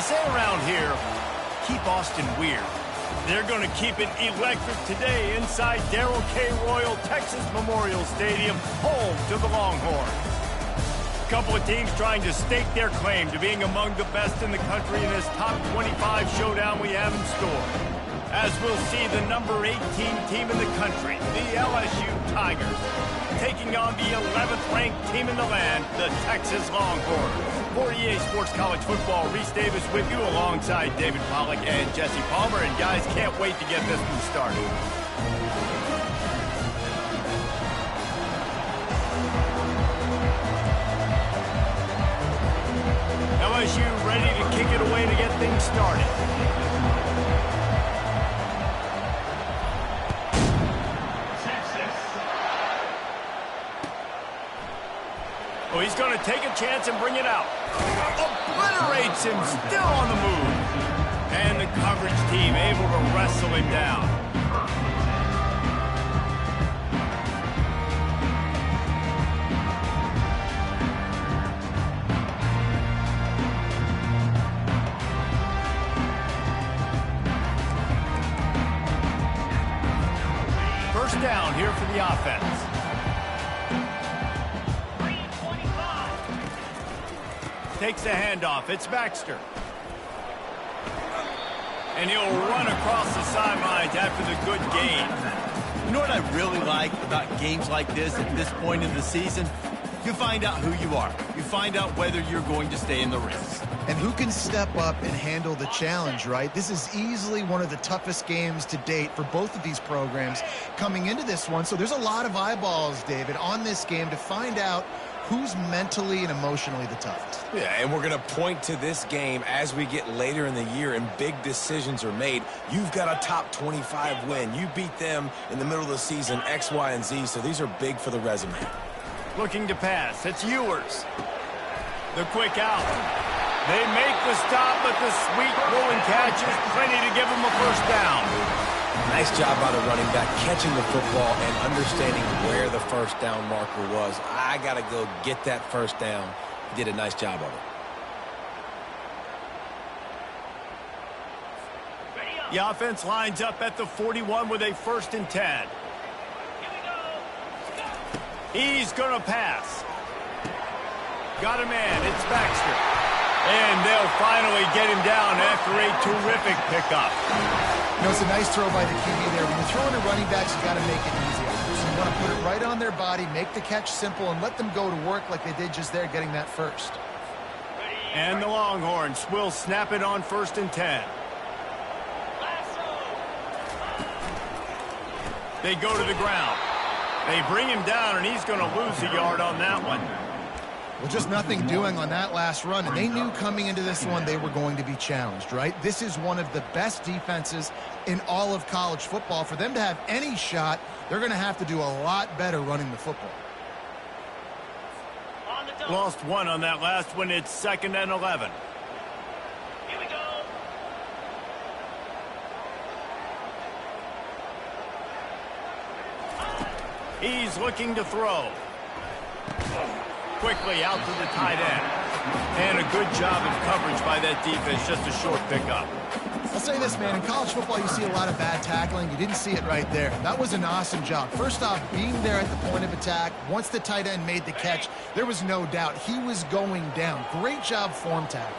say around here, keep Austin weird. They're going to keep it electric today inside Darrell K. Royal Texas Memorial Stadium, home to the Longhorns. A couple of teams trying to stake their claim to being among the best in the country in this top 25 showdown we have in store. As we'll see the number 18 team in the country, the LSU Tigers, taking on the 11th ranked team in the land, the Texas Longhorns. For EA Sports College Football, Reese Davis with you alongside David Pollack and Jesse Palmer. And guys, can't wait to get this one started. LSU ready to kick it away to get things started. Oh, he's going to take a chance and bring it out. Obliterates him, still on the move. And the coverage team able to wrestle him down. First down here for the offense. Takes the handoff. It's Baxter. And he'll run across the sidelines after the good gain. You know what I really like about games like this at this point in the season? You find out who you are. You find out whether you're going to stay in the race. And who can step up and handle the challenge, right? This is easily one of the toughest games to date for both of these programs coming into this one. So there's a lot of eyeballs, David, on this game to find out who's mentally and emotionally the toughest. Yeah, and we're going to point to this game as we get later in the year and big decisions are made. You've got a top 25 win. You beat them in the middle of the season, X, Y, and Z, so these are big for the resume. Looking to pass. It's Ewers. The quick out. They make the stop, but the sweet rolling catch is plenty to give them a first down. Nice job by the running back catching the football and understanding where the first down marker was. I got to go get that first down. He did a nice job of it. The offense lines up at the 41 with a 1st and 10. He's going to pass. Got a man. It's Baxter. And they'll finally get him down after a terrific pickup. You know, it's a nice throw by the QB there. When you're throwing to running backs, you got to make it easy. So you want to put it right on their body, make the catch simple, and let them go to work like they did just there, getting that first. And the Longhorns will snap it on 1st and 10. They go to the ground. They bring him down, and he's going to lose a yard on that one. Well, just nothing doing on that last run, and they knew coming into this one they were going to be challenged, right? This is one of the best defenses in all of college football. For them to have any shot, they're going to have to do a lot better running the football. Lost one on that last one. It's 2nd and 11. Here we go. He's looking to throw. Quickly out to the tight end. And a good job of coverage by that defense. Just a short pickup. I'll say this, man. In college football, you see a lot of bad tackling. You didn't see it right there. That was an awesome job. First off, being there at the point of attack. Once the tight end made the catch, there was no doubt he was going down. Great job form tackle.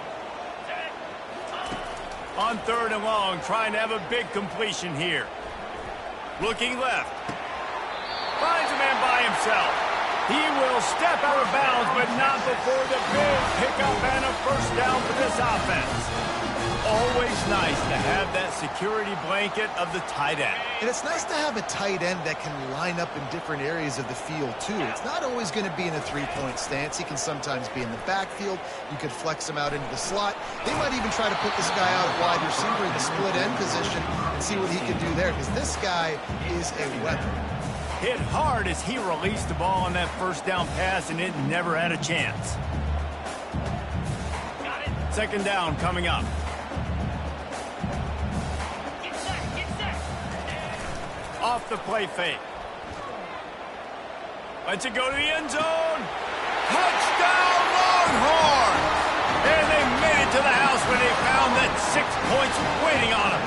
On 3rd and long, trying to have a big completion here. Looking left. Finds a man by himself. He will step out of bounds, but not before the big pickup and a first down for this offense. Always nice to have that security blanket of the tight end. And it's nice to have a tight end that can line up in different areas of the field, too. It's not always going to be in a three-point stance. He can sometimes be in the backfield. You could flex him out into the slot. They might even try to put this guy out at wide receiver in the split end position and see what he can do there, because this guy is a weapon. Hit hard as he released the ball on that first down pass, and it never had a chance. 2nd down coming up. Off the play fake. Lets it go to the end zone. Touchdown Longhorns! And they made it to the house when they found 6 points waiting on him.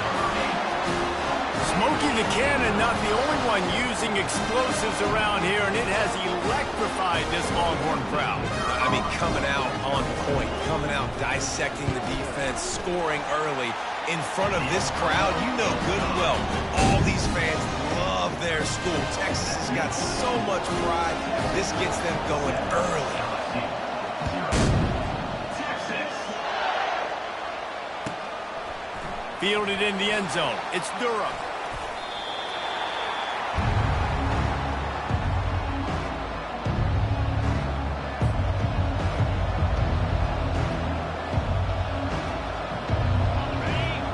Smokey the Cannon, not the only one using explosives around here, and it has electrified this Longhorn crowd. I mean, coming out on point, coming out dissecting the defense, scoring early in front of this crowd. You know good and well, all these fans love their school. Texas has got so much pride. This gets them going early. Fielded in the end zone. It's Durham.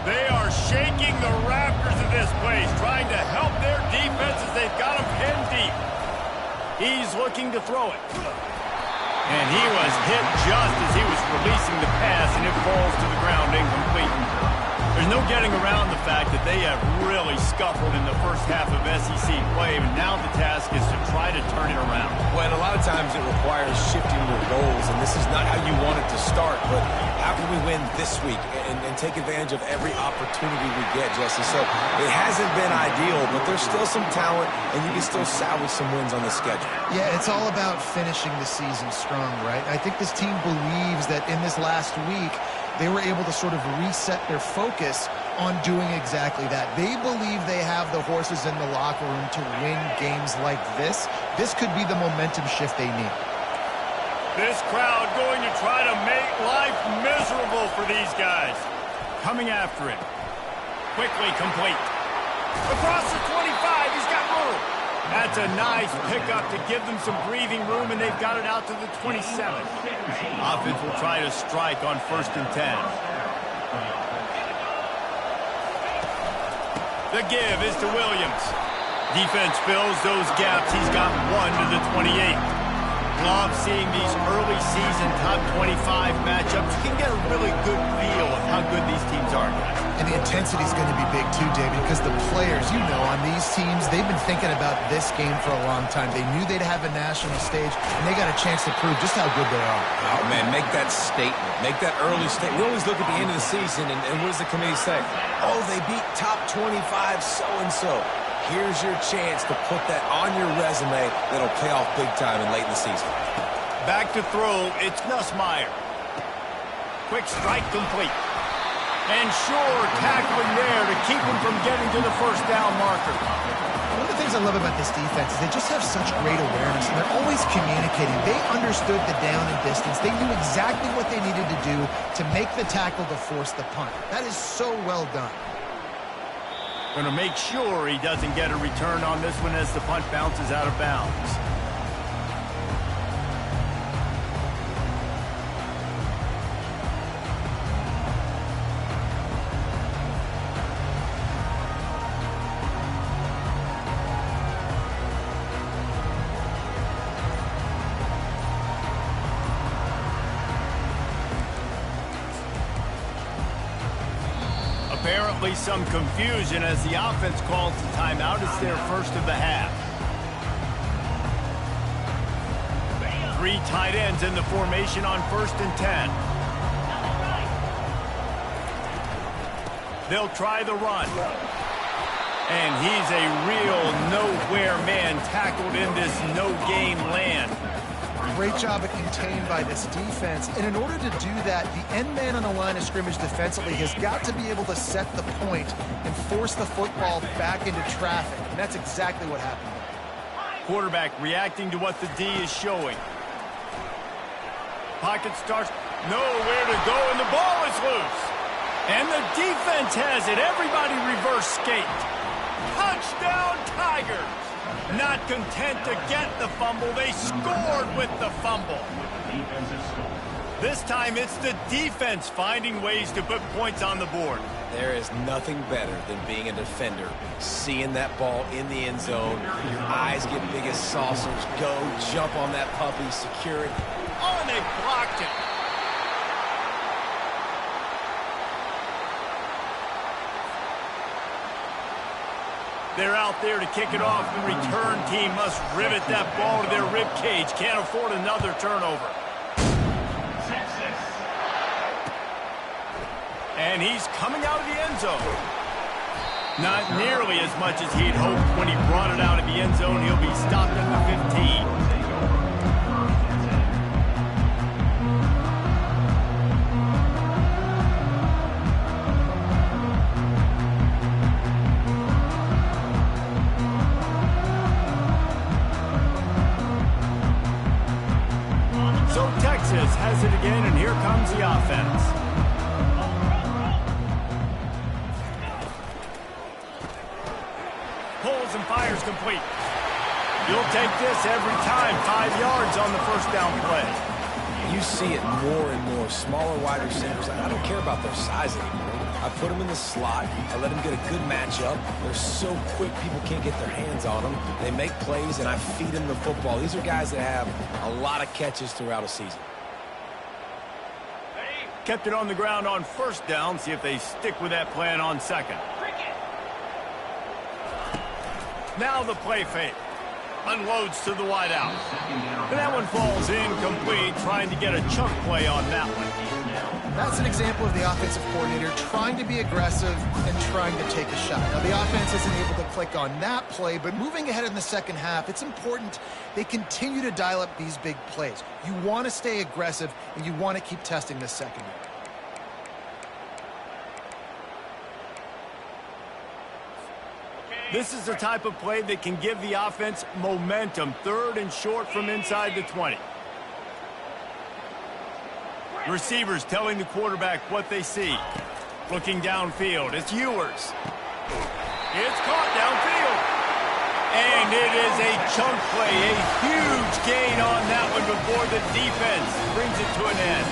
They are shaking the rafters of this place, trying to help their defense as they've got them pinned deep. He's looking to throw it. And he was hit just as he was releasing the pass, and it falls to the ground incomplete. There's no getting around the fact that they have really scuffled in the first half of SEC play, and now the task is to try to turn it around. Well, and a lot of times it requires shifting your goals, and this is not how you want it to start, but how can we win this week and take advantage of every opportunity we get, Jesse? So it hasn't been ideal, but there's still some talent, and you can still salvage some wins on the schedule. Yeah, it's all about finishing the season strong, right? I think this team believes that in this last week, they were able to sort of reset their focus on doing exactly that. They believe they have the horses in the locker room to win games like this. This could be the momentum shift they need. This crowd going to try to make life miserable for these guys. Coming after it. Quickly complete. Across the 25, he's got room. That's a nice pickup to give them some breathing room, and they've got it out to the 27. Offense will try to strike on 1st and 10. The give is to Williams. Defense fills those gaps. He's got one to the 28. Love seeing these early season top 25 matchups. You can get a really good feel of how good these teams are, guys. And the intensity is going to be big too, David, because the players, you know, on these teams, they've been thinking about this game for a long time. They knew they'd have a national stage, and they got a chance to prove just how good they are. Oh, man, make that statement. Make that early statement. We always look at the end of the season, and what does the committee say? Oh, they beat top 25 so-and-so. Here's your chance to put that on your resume that'll pay off big time and late in the season. Back to throw, it's Nussmeier. Quick strike complete. And sure, tackling there to keep him from getting to the first down marker. One of the things I love about this defense is they just have such great awareness, and they're always communicating. They understood the down and distance. They knew exactly what they needed to do to make the tackle to force the punt. That is so well done. Going to make sure he doesn't get a return on this one as the punt bounces out of bounds. Apparently some confusion as the offense calls the timeout. It's their first of the half. 3 tight ends in the formation on 1st and 10. They'll try the run. And he's a real nowhere man tackled in this no-game land. Great job of contained by this defense. And in order to do that, the end man on the line of scrimmage defensively has got to be able to set the point and force the football back into traffic. And that's exactly what happened. Quarterback reacting to what the D is showing. Pocket starts, nowhere to go, and the ball is loose. And the defense has it. Everybody reverse skate. Touchdown, Tigers. Not content to get the fumble, they scored with the fumble. This time it's the defense finding ways to put points on the board. There is nothing better than being a defender, seeing that ball in the end zone, your eyes get big as saucers, go, jump on that puppy, secure it. Oh, and they blocked it. They're out there to kick it off. The return team must rivet that ball to their rib cage. Can't afford another turnover. And he's coming out of the end zone. Not nearly as much as he'd hoped when he brought it out of the end zone. He'll be stopped at the 15. So Texas has it again, and here comes the offense. Pulls and fires complete. You'll take this every time. 5 yards on the first down play. You see it more and more. Smaller wide receivers. I don't care about their size anymore. I put them in the slot. I let them get a good matchup. They're so quick, people can't get their hands on them. They make plays, and I feed them the football. These are guys that have a lot of catches throughout a season. Kept it on the ground on first down. See if they stick with that plan on second. Now the play fake. Unloads to the wideout. And that one falls incomplete, trying to get a chunk play on that one. That's an example of the offensive coordinator trying to be aggressive and trying to take a shot. Now, the offense isn't able to click on that play, but moving ahead in the second half, it's important they continue to dial up these big plays. You want to stay aggressive, and you want to keep testing this secondary. This is the type of play that can give the offense momentum. 3rd and short from inside the 20. Receivers telling the quarterback what they see. Looking downfield, it's Ewers. It's caught downfield. And it is a chunk play, a huge gain on that one before the defense brings it to an end.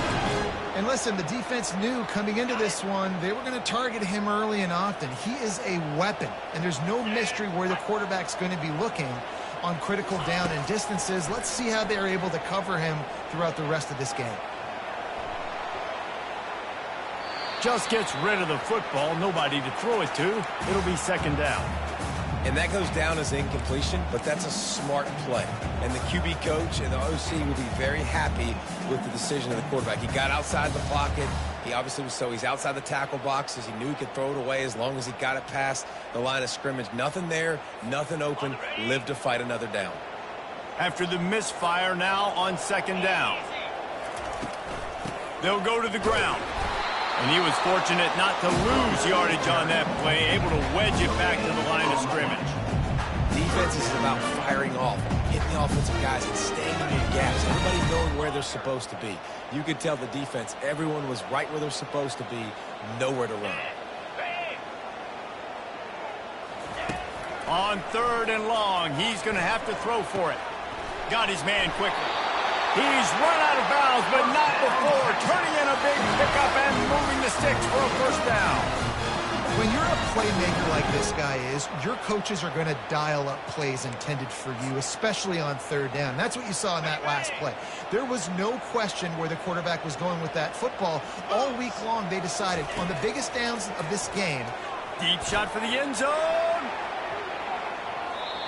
And listen, the defense knew coming into this one, they were going to target him early and often. He is a weapon, and there's no mystery where the quarterback's going to be looking on critical down and distances. Let's see how they're able to cover him throughout the rest of this game. Just gets rid of the football, nobody to throw it to. It'll be second down. And that goes down as incompletion, but that's a smart play. And the QB coach and the OC will be very happy with the decision of the quarterback. He got outside the pocket. He obviously he's outside the tackle boxes. He knew he could throw it away as long as he got it past the line of scrimmage. Nothing there, nothing open. Live to fight another down. After the misfire, now on second down. They'll go to the ground. And he was fortunate not to lose yardage on that play, able to wedge it back to the line of scrimmage. Defense is about firing off, hitting the offensive guys and staying in your gaps, everybody knowing where they're supposed to be. You could tell the defense, everyone was right where they're supposed to be, nowhere to run. On 3rd and long, he's going to have to throw for it. Got his man quickly. He's run out of bounds, but not before turning in a big pickup and moving the sticks for a first down. When you're a playmaker like this guy is, your coaches are going to dial up plays intended for you, especially on 3rd down. That's what you saw in that last play. There was no question where the quarterback was going with that football. All week long, they decided on the biggest downs of this game. Deep shot for the end zone.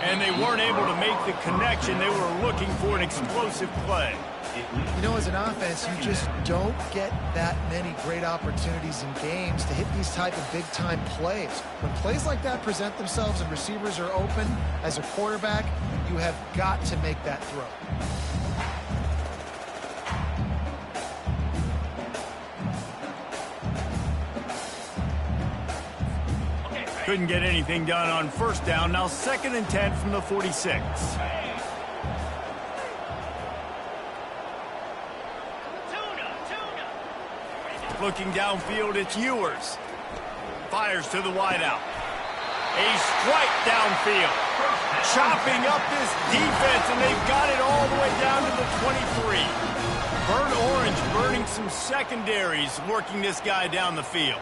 And they weren't able to make the connection. They were looking for an explosive play. You know, as an offense, you just don't get that many great opportunities in games to hit these type of big-time plays. When plays like that present themselves and receivers are open, as a quarterback, you have got to make that throw. Couldn't get anything done on first down. Now 2nd and 10 from the 46. Looking downfield, it's Ewers. Fires to the wideout. A strike downfield. Chopping up this defense, and they've got it all the way down to the 23. Burnt orange burning some secondaries, working this guy down the field.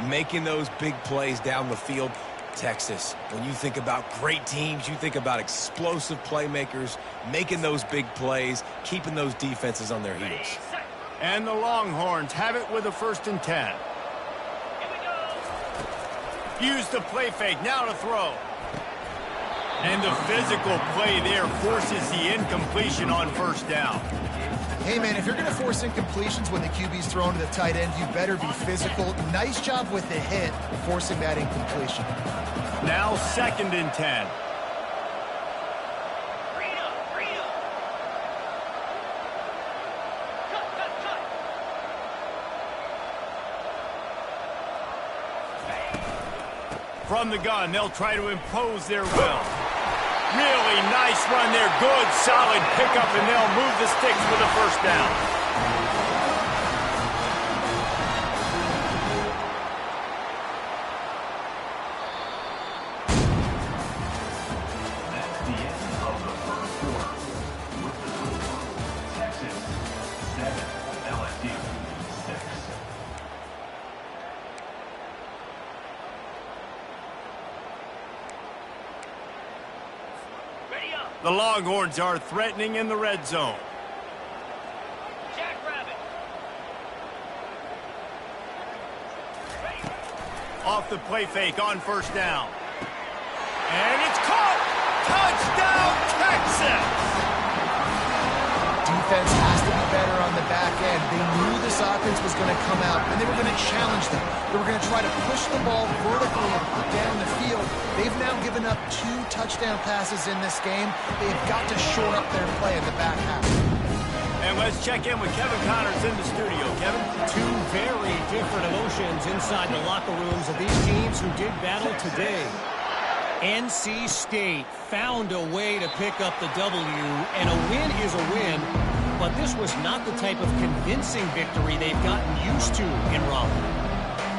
Making those big plays down the field. Texas, when you think about great teams, you think about explosive playmakers, making those big plays, keeping those defenses on their heels. And the Longhorns have it with a 1st and 10. Use the play fake, now to throw. And the physical play there forces the incompletion on first down. Hey, man, if you're going to force incompletions when the QB's thrown to the tight end, you better be physical. Nice job with the hit, forcing that incompletion. Now 2nd and 10. From the gun, they'll try to impose their will. Really nice run there. Good, solid pickup, and they'll move the sticks for the first down. That's the end of the first quarter. With the score, Texas 7, LSU 6. The Longhorns are threatening in the red zone. Jackrabbit. Off the play fake on first down. And it's caught! Touchdown, Texas! Defense has to be better on the back end. They knew this offense was going to come out, and they were going to challenge them. They were going to try to push the ball vertically down the field. They've now given up 2 touchdown passes in this game. They've got to shore up their play in the back half. And let's check in with Kevin Connors in the studio. Kevin? 2 very different emotions inside the locker rooms of these teams who did battle today. NC State found a way to pick up the W, and a win is a win, but this was not the type of convincing victory they've gotten used to in Raleigh.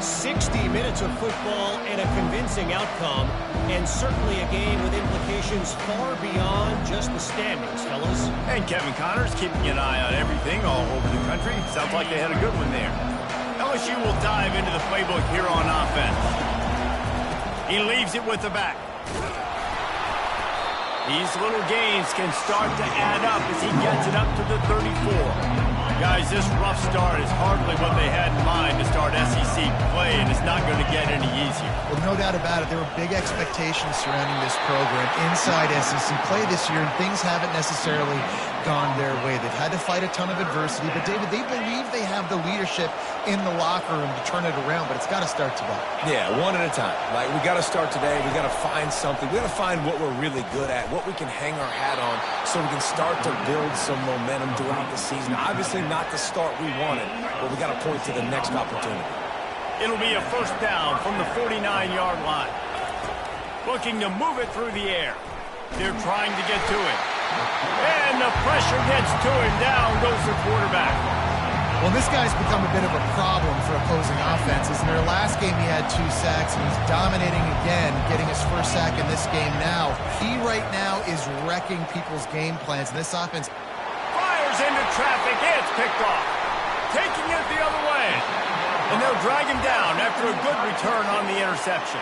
60 minutes of football and a convincing outcome, and certainly a game with implications far beyond just the standings, fellas. And Kevin Connors keeping an eye on everything all over the country. Sounds like they had a good one there. LSU will dive into the playbook here on offense. He leaves it with the back. These little gains can start to add up as he gets it up to the 34. Guys, this rough start is hardly what they had in mind to start SEC play, and it's not going to get any easier. Well, no doubt about it. There were big expectations surrounding this program inside SEC play this year, and things haven't necessarily gone their way. They've had to fight a ton of adversity, but, David, they believe they have the leadership in the locker room to turn it around, but it's got to start today. Yeah, one at a time. Like, we got to start today. We got to find something. We got to find what we're really good at, what we can hang our hat on, so we can start to build some momentum throughout the season. Obviously, not the start we wanted, but we got to point to the next opportunity. It'll be a first down from the 49-yard line. Looking to move it through the air. They're trying to get to it. And the pressure gets to him. Down goes the quarterback. Well, this guy's become a bit of a problem for opposing offenses. In their last game, he had 2 sacks, and he's dominating again, getting his first sack in this game now. He right now is wrecking people's game plans, and this offense Fires into traffic. It's picked off. Taking it the other way. And they'll drag him down after a good return on the interception.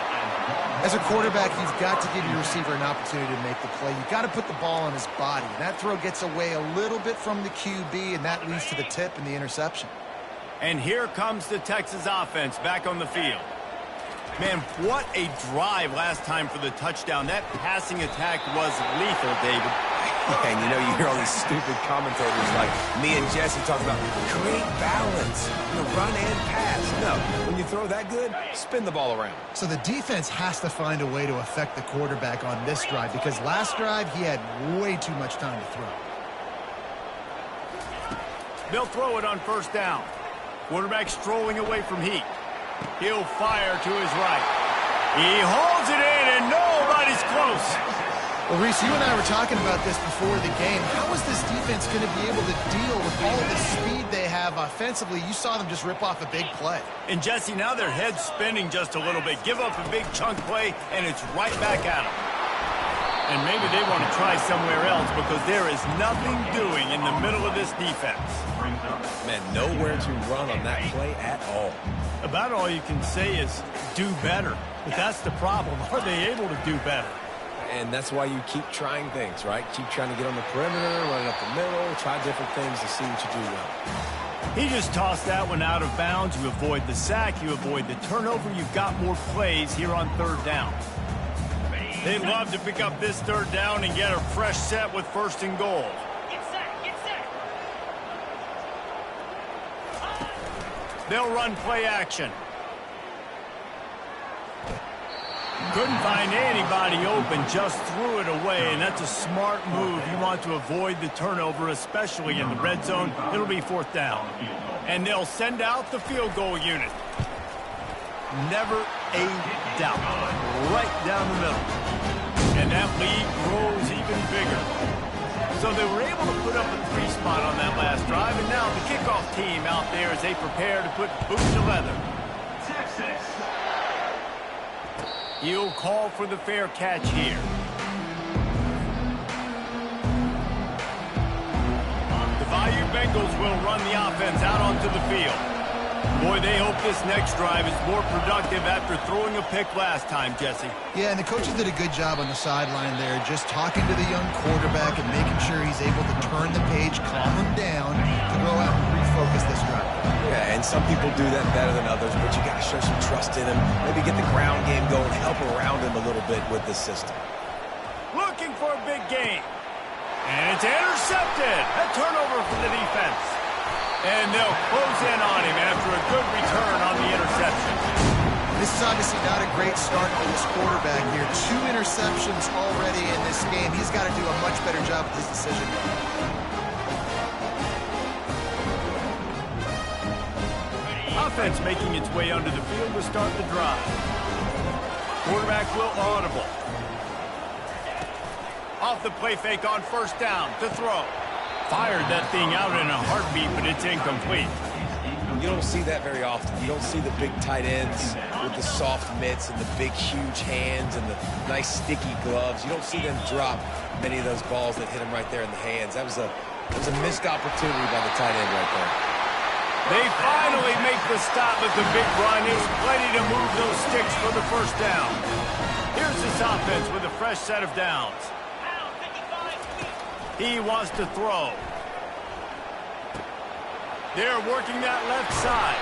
As a quarterback, you've got to give your receiver an opportunity to make the play. You've got to put the ball on his body. And that throw gets away a little bit from the QB, and that leads to the tip and the interception. And here comes the Texas offense back on the field. Man, what a drive last time for the touchdown. That passing attack was lethal, David. And you know, you hear all these stupid commentators like me and Jesse talk about create balance, run and pass. No, when you throw that good, spin the ball around. So the defense has to find a way to affect the quarterback on this drive, because last drive he had way too much time to throw. They'll throw it on first down. Quarterback strolling away from heat. He'll fire to his right. He holds it in, and nobody's close. Well, Reese, you and I were talking about this before the game. How is this defense going to be able to deal with all the speed they have offensively? You saw them just rip off a big play. And, Jesse, now their head's spinning just a little bit. Give up a big chunk play, and it's right back at them. And maybe they want to try somewhere else because there is nothing doing in the middle of this defense. Man, nowhere to run on that play at all. About all you can say is do better. But that's the problem. Are they able to do better? And that's why you keep trying things, right? Keep trying to get on the perimeter, run it up the middle, try different things to see what you do well. He just tossed that one out of bounds. You avoid the sack, you avoid the turnover. You've got more plays here on third down. They'd love to pick up this third down and get a fresh set with first and goal. Get set, get set. They'll run play action. Couldn't find anybody open, just threw it away, and that's a smart move. You want to avoid the turnover, especially in the red zone. It'll be 4th down. And they'll send out the field goal unit. Never a doubt. Right down the middle. And that lead grows even bigger. So they were able to put up a 3 spot on that last drive, and now the kickoff team out there as they prepare to put boots to leather. He'll call for the fair catch here. The Bayou Bengals will run the offense out onto the field. Boy, they hope this next drive is more productive after throwing a pick last time, Jesse. Yeah, and the coaches did a good job on the sideline there, just talking to the young quarterback and making sure he's able to turn the page, calm him down, to go out and refocus this drive. Yeah, and some people do that better than others, but you got to show some trust in him. Maybe get the ground game going, help around him a little bit with this system. Looking for a big gain. And it's intercepted. A turnover for the defense. And they'll close in on him after a good return on the interception. This is obviously not a great start for this quarterback here. 2 interceptions already in this game. He's got to do a much better job with his decision. Offense making its way onto the field to start the drive. Quarterback will audible. Off the play fake on 1st down to throw. Fired that thing out in a heartbeat, but it's incomplete. You don't see that very often. You don't see the big tight ends with the soft mitts and the big, huge hands and the nice, sticky gloves. You don't see them drop many of those balls that hit them right there in the hands. That was a missed opportunity by the tight end right there. They finally make the stop with the big run. There's plenty to move those sticks for the 1st down. Here's this offense with a fresh set of downs. He wants to throw. They're working that left side.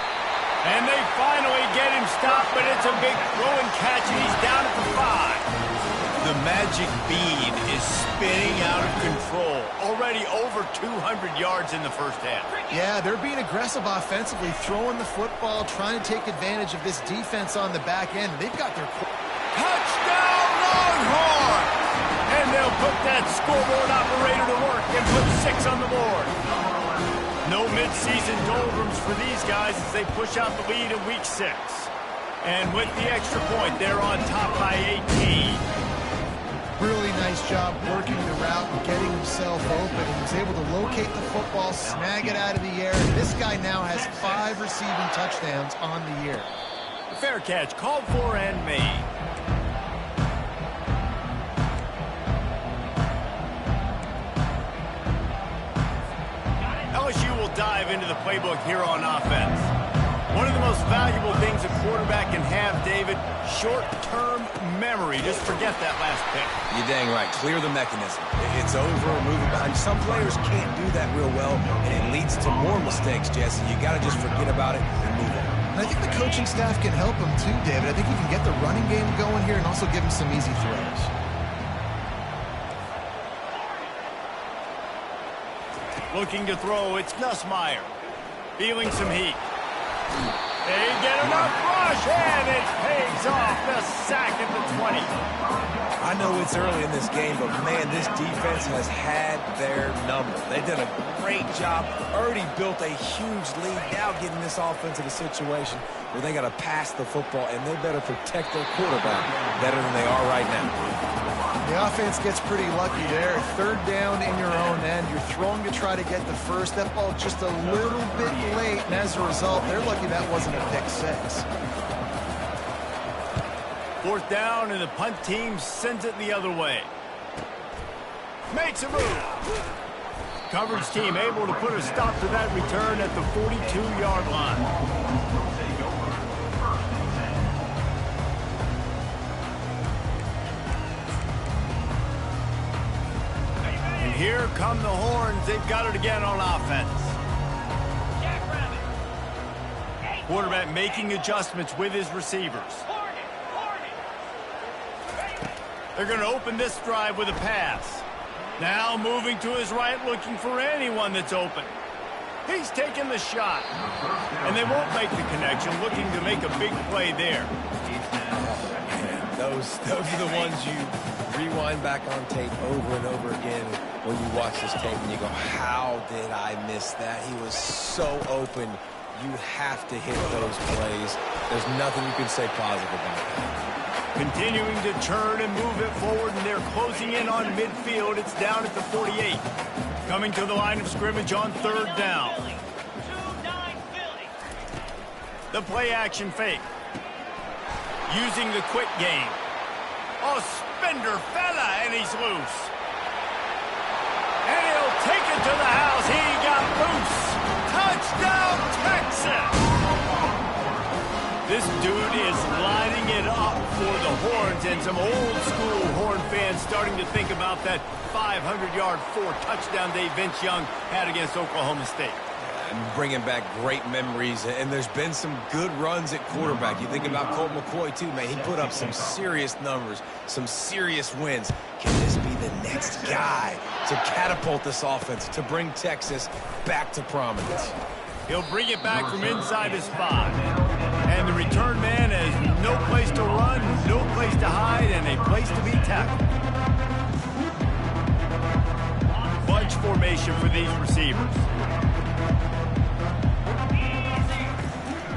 And they finally get him stopped, but it's a big throw and catch, and he's down at the 5. The magic bean is spinning out of control. Already over 200 yards in the 1st half. Yeah, they're being aggressive offensively, throwing the football, trying to take advantage of this defense on the back end. They've got their... Touchdown, Longhorn! And they'll put that scoreboard operator to work and put 6 on the board. No midseason doldrums for these guys as they push out the lead in week 6. And with the extra point, they're on top by 18. Really nice job working the route and getting himself open. He was able to locate the football, snag it out of the air. And this guy now has 5 receiving touchdowns on the year. The fair catch called for and made. LSU will dive into the playbook here on offense. One of the most valuable things a quarterback can have, David, short-term memory. Just forget that last pick. You're dang right. Clear the mechanism. It's over or moving behind. Some players can't do that real well, and it leads to more mistakes, Jesse. You got to just forget about it and move on. And I think the coaching staff can help him too, David. I think he can get the running game going here and also give him some easy throws. Looking to throw, it's Nussmeier. Feeling some heat. They get enough rush, and it pays off. The sack at the 20. I know it's early in this game, but man, this defense has had their number. They've done a great job, already built a huge lead, now getting this offense in a situation where they got to pass the football, and they better protect their quarterback better than they are right now. The offense gets pretty lucky there. 3rd down in your own end. You're throwing to try to get the first. That ball just a little bit late, and as a result, they're lucky that wasn't a pick 6. 4th down, and the punt team sends it the other way. Makes a move. Coverage team able to put a stop to that return at the 42-yard line. Here come the horns. They've got it again on offense. Quarterback making adjustments with his receivers. They're going to open this drive with a pass. Now moving to his right, looking for anyone that's open. He's taking the shot. And they won't make the connection, looking to make a big play there. Those are the ones you rewind back on tape over and over again when you watch this tape and you go, how did I miss that? He was so open. You have to hit those plays. There's nothing you can say positive about that. Continuing to turn and move it forward, and they're closing in on midfield. It's down at the 48. Coming to the line of scrimmage on 3rd down. The play action fake. Using the quick game. Oh, spender fella, and he's loose. And he'll take it to the house. He got loose. Touchdown, Texas! This dude is lining it up for the Horns, and some old-school Horn fans starting to think about that 500-yard 4-touchdown day Vince Young had against Oklahoma State. And bringing back great memories, and there's been some good runs at quarterback. You think about Colt McCoy, too, man. He put up some serious numbers, some serious wins. Can this be the next guy to catapult this offense, to bring Texas back to prominence? He'll bring it back from inside his 5. And the return man has no place to run, no place to hide, and a place to be tackled. Bunch formation for these receivers.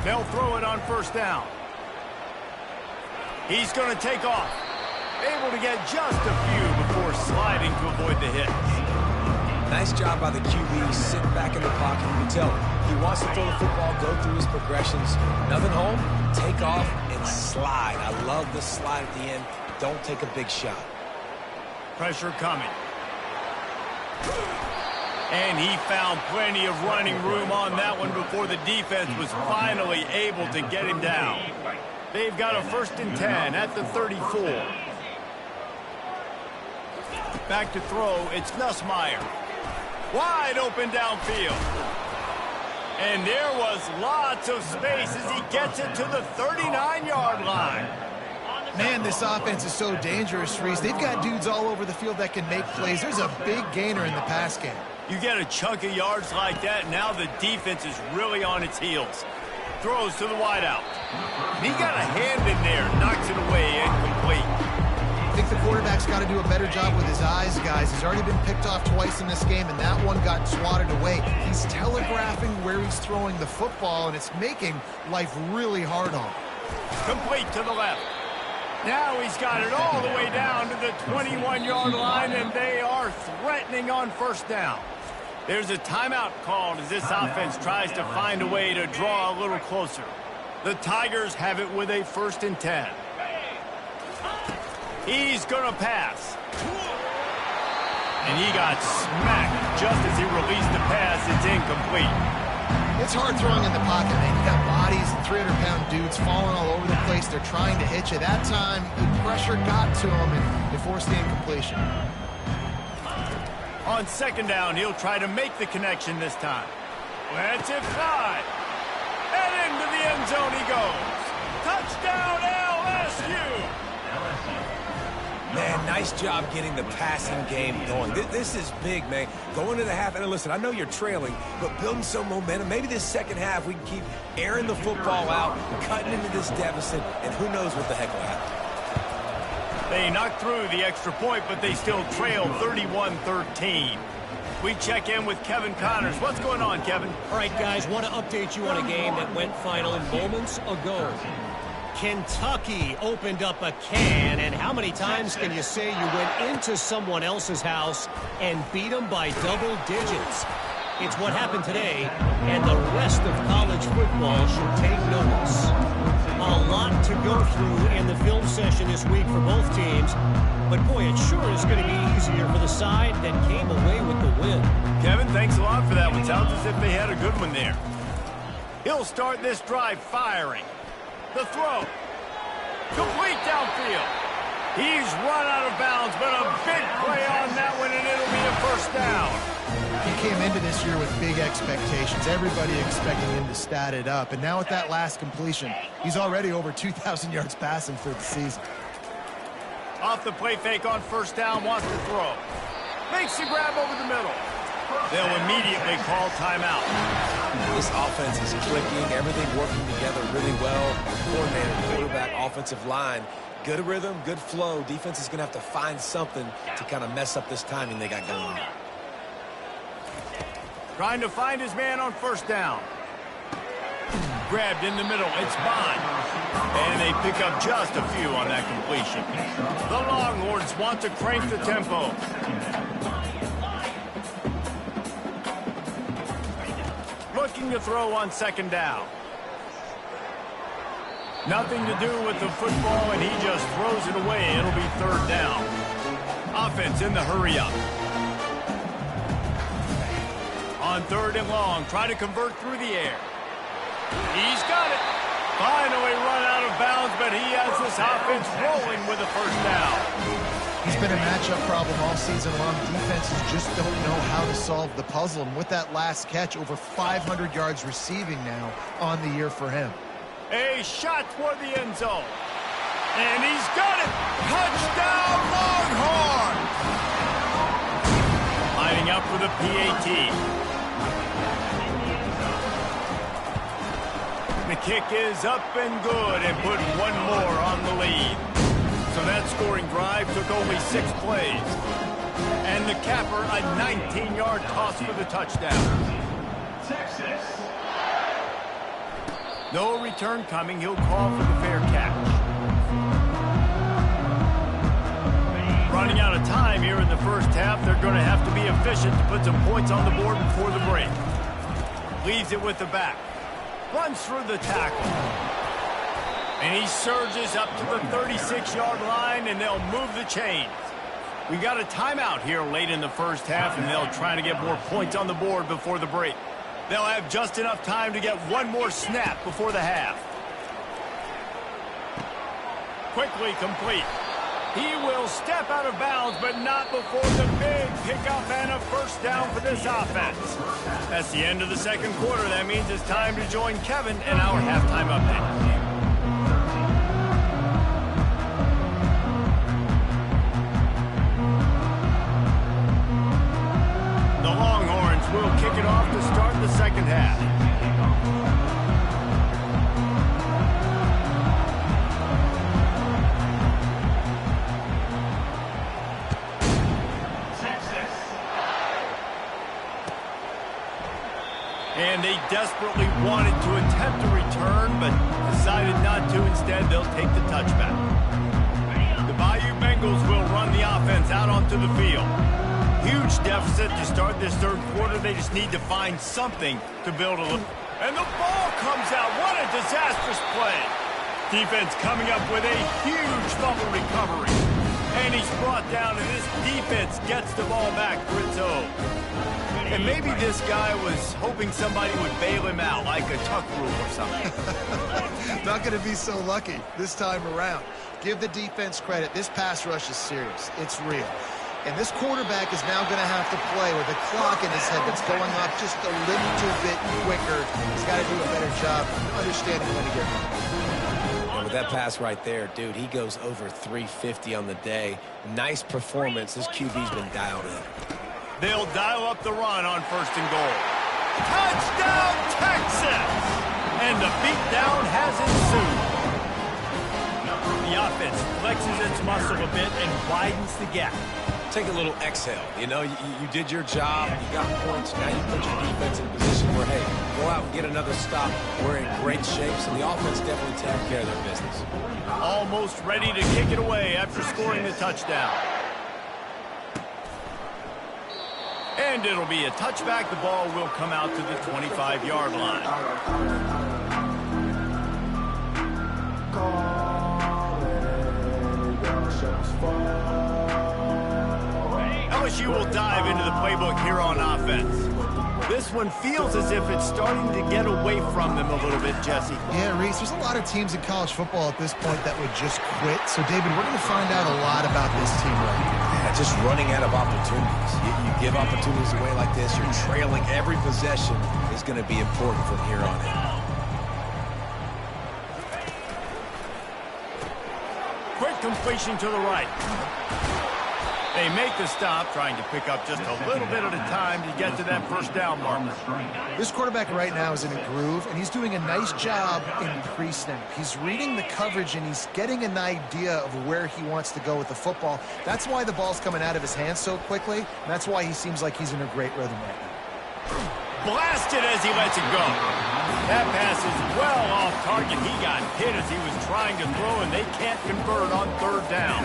They'll throw it on 1st down. He's going to take off. Able to get just a few before sliding to avoid the hits. Nice job by the QB, sitting back in the pocket. You can tell he wants to throw the football, go through his progressions. Nothing home, take off and slide. I love the slide at the end. Don't take a big shot. Pressure coming. And he found plenty of running room on that one before the defense was finally able to get him down. They've got a 1st and 10 at the 34. Back to throw, it's Nussmeier. Wide open downfield. And there was lots of space as he gets it to the 39-yard line. Man, this offense is so dangerous, Reese. They've got dudes all over the field that can make plays. There's a big gainer in the pass game. You get a chunk of yards like that, now the defense is really on its heels. Throws to the wideout. He got a hand in there, knocks it away, incomplete. I think the quarterback's got to do a better job with his eyes, guys. He's already been picked off twice in this game, and that one got swatted away. He's telegraphing where he's throwing the football, and it's making life really hard on him. Complete to the left. Now he's got it all the way down to the 21-yard line, and they are threatening on 1st down. There's a timeout called as this offense tries to find a way to draw a little closer. The Tigers have it with a 1st and 10. He's going to pass. And he got smacked just as he released the pass. It's incomplete. It's hard throwing in the pocket, man. You got bodies and 300-pound dudes falling all over the place. They're trying to hit you. That time, the pressure got to him, and they forced the incompletion. On 2nd down, he'll try to make the connection this time. Let's it fly. And into the end zone he goes. Touchdown, LSU! Man, nice job getting the passing game going. This is big, man. Going to the half, and listen, I know you're trailing, but building some momentum. Maybe this 2nd half we can keep airing the football out, cutting into this deficit, and who knows what the heck will happen. They knocked through the extra point, but they still trail 31-13. We check in with Kevin Connors. What's going on, Kevin? All right, guys, want to update you on a game that went final moments ago. Kentucky opened up a can, and how many times can you say you went into someone else's house and beat them by double digits? It's what happened today, and the rest of college football should take notice. A lot to go through in the film session this week for both teams, but boy, it sure is going to be easier for the side that came away with the win. Kevin, thanks a lot for that one. Sounds as if they had a good one there. He'll start this drive firing. The throw. Complete downfield. He's run out of bounds, but a big play on that one, and it'll be a 1st down. He came into this year with big expectations. Everybody expecting him to stat it up. And now with that last completion, he's already over 2,000 yards passing for the season. Off the play fake on 1st down, wants to throw. Makes the grab over the middle. They'll immediately call timeout. This offense is clicking, everything working together really well. Coordinator, quarterback, offensive line. Good rhythm, good flow. Defense is going to have to find something to kind of mess up this timing they got going on. Trying to find his man on first down. Grabbed in the middle. It's Bond. And they pick up just a few on that completion. The Longhorns want to crank the tempo. Looking to throw on second down. Nothing to do with the football, and he just throws it away. It'll be third down. Offense in the hurry-up. On third and long, try to convert through the air. He's got it. Finally run out of bounds, but he has this offense rolling with a first down. He's been a matchup problem all season long. Defenses just don't know how to solve the puzzle. And with that last catch, over 500 yards receiving now on the year for him. A shot toward the end zone. And he's got it. Touchdown, Longhorns! Lining up for the PAT. The kick is up and good and put one more on the lead. So that scoring drive took only 6 plays. And the capper, a 19-yard toss for the touchdown. Texas. No return coming. He'll call for the fair catch. Running out of time here in the first half. They're going to have to be efficient to put some points on the board before the break. Leaves it with the back. Runs through the tackle. And he surges up to the 36-yard line, and they'll move the chains. We got a timeout here late in the first half, and they'll try to get more points on the board before the break. They'll have just enough time to get one more snap before the half. Quickly complete. He will step out of bounds, but not before the big pickup and a first down for this offense. That's the end of the second quarter. That means it's time to join Kevin in our halftime update. The Longhorns will kick it off to start the second half. And they desperately wanted to attempt a return, but decided not to. Instead, they'll take the touchback. The Bayou Bengals will run the offense out onto the field. Huge deficit to start this third quarter. They just need to find something to build a little. And the ball comes out. What a disastrous play. Defense coming up with a huge fumble recovery. And he's brought down, and this defense gets the ball back for its own. And maybe this guy was hoping somebody would bail him out, like a tuck rule or something. Not going to be so lucky this time around. Give the defense credit. This pass rush is serious. It's real. And this quarterback is now going to have to play with a clock in his head that's going off just a little bit quicker. He's got to do a better job understanding when to get home. And with that pass right there, dude, he goes over 350 on the day. Nice performance. This QB's been dialed in. They'll dial up the run on first and goal. Touchdown, Texas! And the beatdown has ensued. The offense flexes its muscle a bit and widens the gap. Take a little exhale. You know, you did your job. You got points. Now you put your defense in a position where, hey, go out and get another stop. We're in great shape, so the offense definitely taking care of their business. Almost ready to kick it away after scoring the touchdown. And it'll be a touchback. The ball will come out to the 25-yard line. LSU will dive into the playbook here on offense. This one feels as if it's starting to get away from them a little bit, Jesse. Yeah, Reese, there's a lot of teams in college football at this point that would just quit. So, David, we're going to find out a lot about this team right now. Yeah, just running out of opportunities. You give opportunities away like this, you're trailing every possession is going to be important from here on in. Quick completion to the right. They make the stop, trying to pick up just a little bit at a time to get to that first down marker. This quarterback right now is in a groove, and he's doing a nice job in pre-snap. He's reading the coverage, and he's getting an idea of where he wants to go with the football. That's why the ball's coming out of his hands so quickly, and that's why he seems like he's in a great rhythm right now. Blasted as he lets it go. That pass is well off target. He got hit as he was trying to throw, and they can't convert on third down.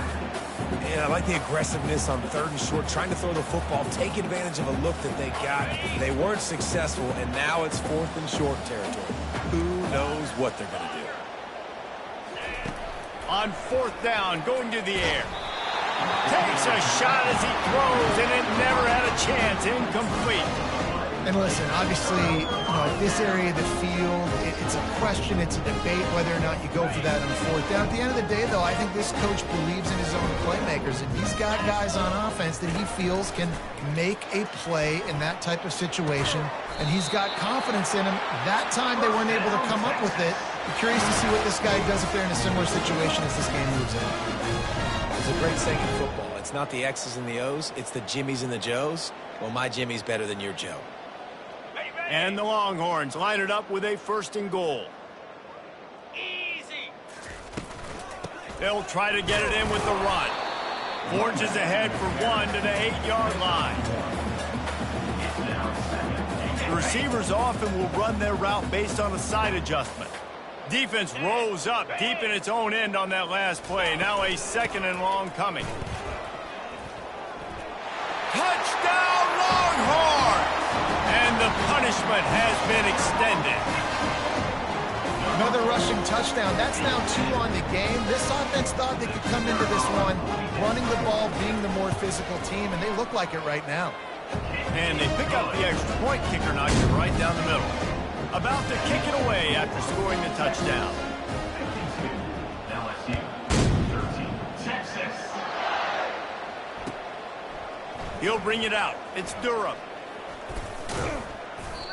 Yeah, I like the aggressiveness on 3rd and short, trying to throw the football, take advantage of a look that they got. They weren't successful, and now it's 4th and short territory. Who knows what they're going to do? On 4th down, going to the air. Takes a shot as he throws, and it never had a chance. Incomplete. And listen, obviously, at this area of the field, it's a question, it's a debate whether or not you go for that on 4th down. At the end of the day, though, I think this coach believes in his own playmakers, and he's got guys on offense that he feels can make a play in that type of situation, and he's got confidence in him. That time they weren't able to come up with it. I'm curious to see what this guy does if they're in a similar situation as this game moves in. It's a great saying in football. It's not the X's and the O's, it's the Jimmies and the Joes. Well, my Jimmy's better than your Joe. And the Longhorns line it up with a 1st and goal. Easy. They'll try to get it in with the run. Forges ahead for 1 to the 8-yard line. The receivers often will run their route based on a side adjustment. Defense rose up deep in its own end on that last play. Now a 2nd and long coming. Touchdown Longhorns! And the punishment has been extended. Another rushing touchdown. That's now 2 on the game. This offense thought they could come into this one running the ball, being the more physical team, and they look like it right now. And they pick up the extra point. Kicker knocks it right down the middle. About to kick it away after scoring the touchdown. LSU, 13, Texas. He'll bring it out. It's Durham.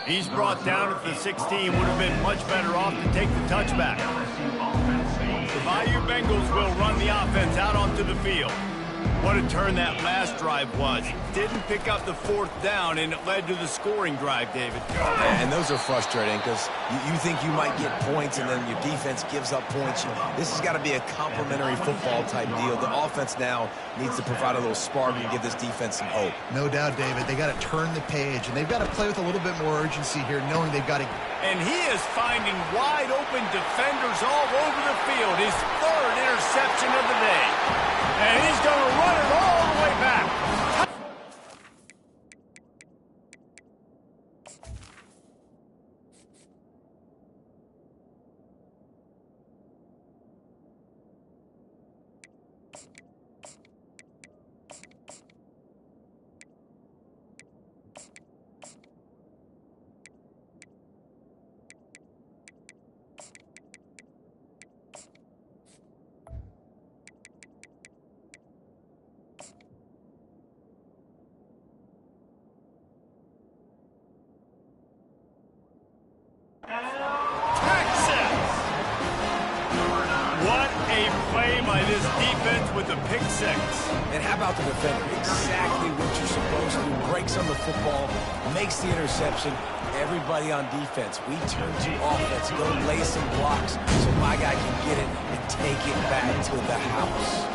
He's brought down at the 16. Would have been much better off to take the touchback. The Bayou Bengals will run the offense out onto the field. What a turn that last drive was. Didn't pick up the 4th down, and it led to the scoring drive, David. And those are frustrating because you think you might get points and then your defense gives up points. This has got to be a complementary football type deal. The offense now needs to provide a little spark and give this defense some hope. No doubt, David. They got to turn the page, and they've got to play with a little bit more urgency here, knowing they've got to... And he is finding wide open defenders all over the field. His 3rd interception of the day. And he's going to run it all the way back. By this defense with the pick 6. And how about the defender? Exactly what you're supposed to do. Breaks on the football, makes the interception. Everybody on defense, we turn to offense. Go lay some blocks so my guy can get it and take it back to the house.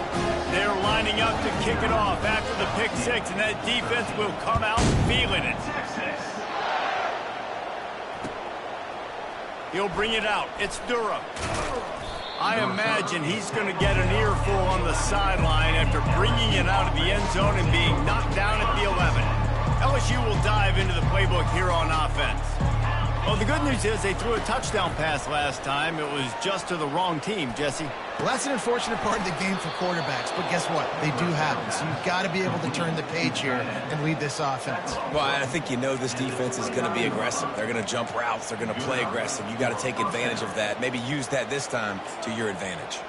They're lining up to kick it off after the pick 6, and that defense will come out feeling it. He'll bring it out. It's Durham. I imagine he's going to get an earful on the sideline after bringing it out of the end zone and being knocked down at the 11. LSU will dive into the playbook here on offense. Well, the good news is they threw a touchdown pass last time. It was just to the wrong team, Jesse. Well, that's an unfortunate part of the game for quarterbacks, but guess what? They do happen, so you've got to be able to turn the page here and lead this offense. Well, I think you know this defense is going to be aggressive. They're going to jump routes. They're going to play aggressive. You got to take advantage of that. Maybe use that this time to your advantage.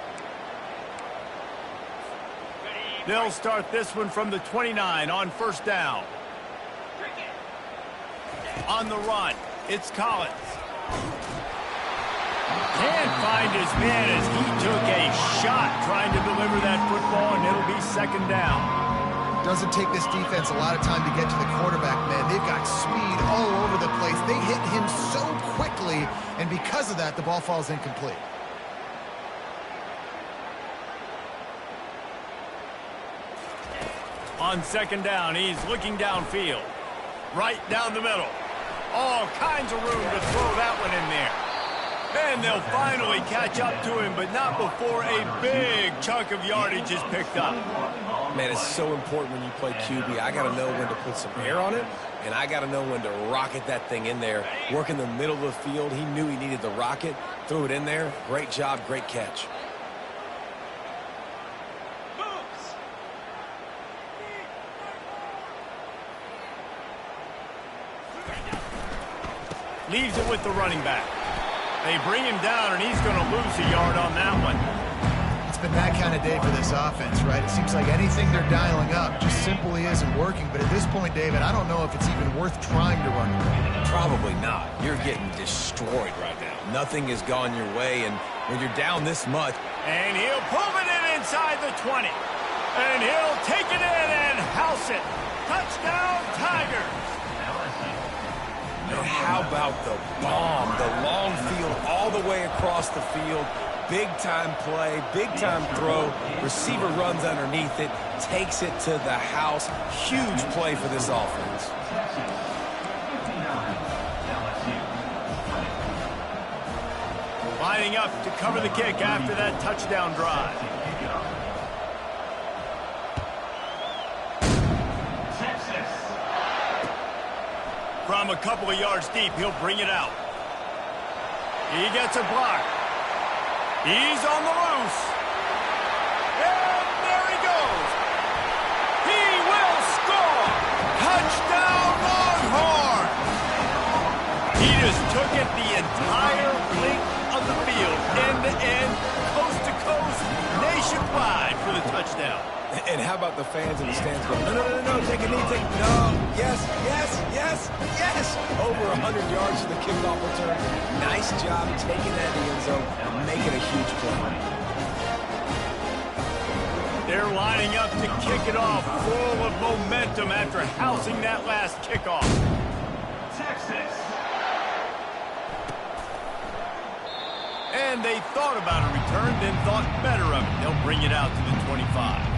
They'll start this one from the 29 on 1st down. On the run, it's Collins. Can't find his man as he took a shot trying to deliver that football, and it'll be 2nd down. Doesn't take this defense a lot of time to get to the quarterback, man. They've got speed all over the place. They hit him so quickly, and because of that, the ball falls incomplete. On second down, he's looking downfield. Right down the middle. All kinds of room to throw that one in there. And they'll finally catch up to him, but not before a big chunk of yardage is picked up. Man, it's so important when you play QB. I got to know when to put some air on it, and I got to know when to rocket that thing in there. Work in the middle of the field. He knew he needed the rocket. Threw it in there. Great job, great catch. Leaves it with the running back. They bring him down, and he's going to lose a yard on that one. It's been that kind of day for this offense, right? It seems like anything they're dialing up just simply isn't working. But at this point, David, I don't know if it's even worth trying to run it. Probably not. You're getting destroyed right now. Nothing has gone your way, and when you're down this much. And he'll pull it in inside the 20. And he'll take it in and house it. Touchdown, Tigers. And how about the bomb, the long field all the way across the field, big-time play, big-time throw, receiver runs underneath it, takes it to the house. Huge play for this offense. Lining up to cover the kick after that touchdown drive. From a couple of yards deep, he'll bring it out. He gets a block. He's on the loose. And there he goes. He will score. Touchdown, Longhorn. He just took it the entire length of the field, end to end, coast to coast, nationwide for the touchdown. And how about the fans in the stands going, no, take a knee, no, yes, over 100 yards to the kickoff return. Nice job taking that in the end zone and making a huge play. They're lining up to kick it off, full of momentum after housing that last kickoff. Texas. And they thought about a return, then thought better of it. They'll bring it out to the 25.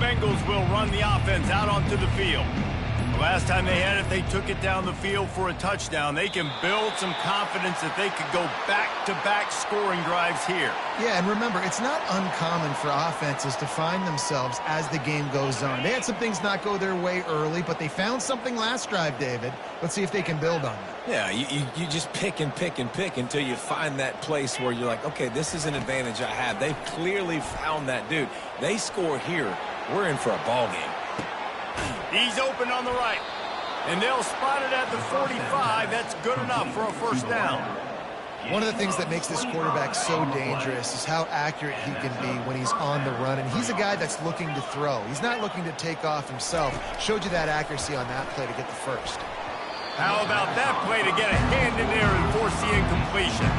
Bengals will run the offense out onto the field. The last time they had it, they took it down the field for a touchdown. They can build some confidence that they could go back-to-back scoring drives here. Yeah, and remember, it's not uncommon for offenses to find themselves as the game goes on. They had some things not go their way early, but they found something last drive, David. Let's see if they can build on that. Yeah, you just pick and pick and pick until you find that place where you're like, okay, this is an advantage I have. They've clearly found that dude. They score here. We're in for a ball game. He's open on the right. And they'll spot it at the 45. That's good enough for a first down. One of the things that makes this quarterback so dangerous is how accurate he can be when he's on the run. And he's a guy that's looking to throw. He's not looking to take off himself. Showed you that accuracy on that play to get the first. How about that play to get a hand in there and force the incompletion?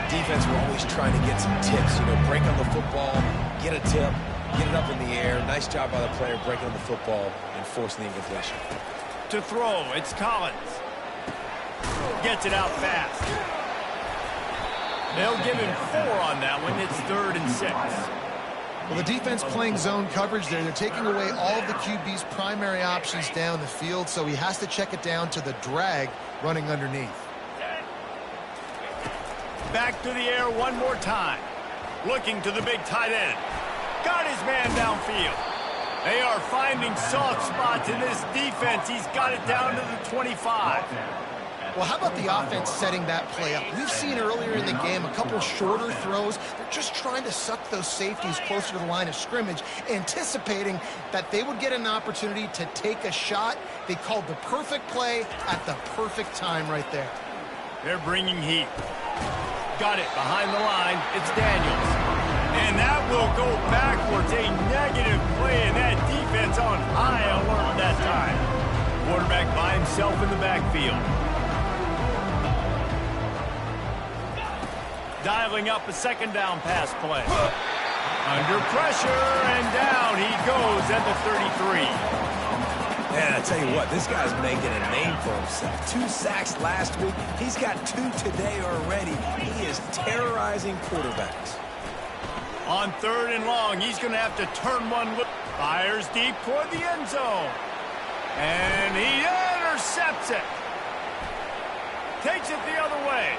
Defense were always trying to get some tips. Break on the football, get a tip, get it up in the air. Nice job by the player breaking on the football and forcing the incompletion. To throw, it's Collins. Gets it out fast. They'll give him 4 on that one. It's 3rd and 6. Well, the defense playing zone coverage there. They're taking away all of the QB's primary options down the field, so he has to check it down to the drag running underneath. Back to the air one more time. Looking to the big tight end. Got his man downfield. They are finding soft spots in this defense. He's got it down to the 25. Well, how about the offense setting that play up? We've seen earlier in the game a couple shorter throws. They're just trying to suck those safeties closer to the line of scrimmage, anticipating that they would get an opportunity to take a shot. They called the perfect play at the perfect time right there. They're bringing heat. Got it behind the line. It's Daniels. And that will go backwards. A negative play, and that defense on high alert that time. Quarterback by himself in the backfield. Dialing up a second down pass play. Under pressure, and down he goes at the 33. Man, I tell you what, this guy's making a name for himself. 2 sacks last week. He's got 2 today already. He is terrorizing quarterbacks. On 3rd and long, he's going to have to turn one. Fires deep toward the end zone. And he intercepts it. Takes it the other way.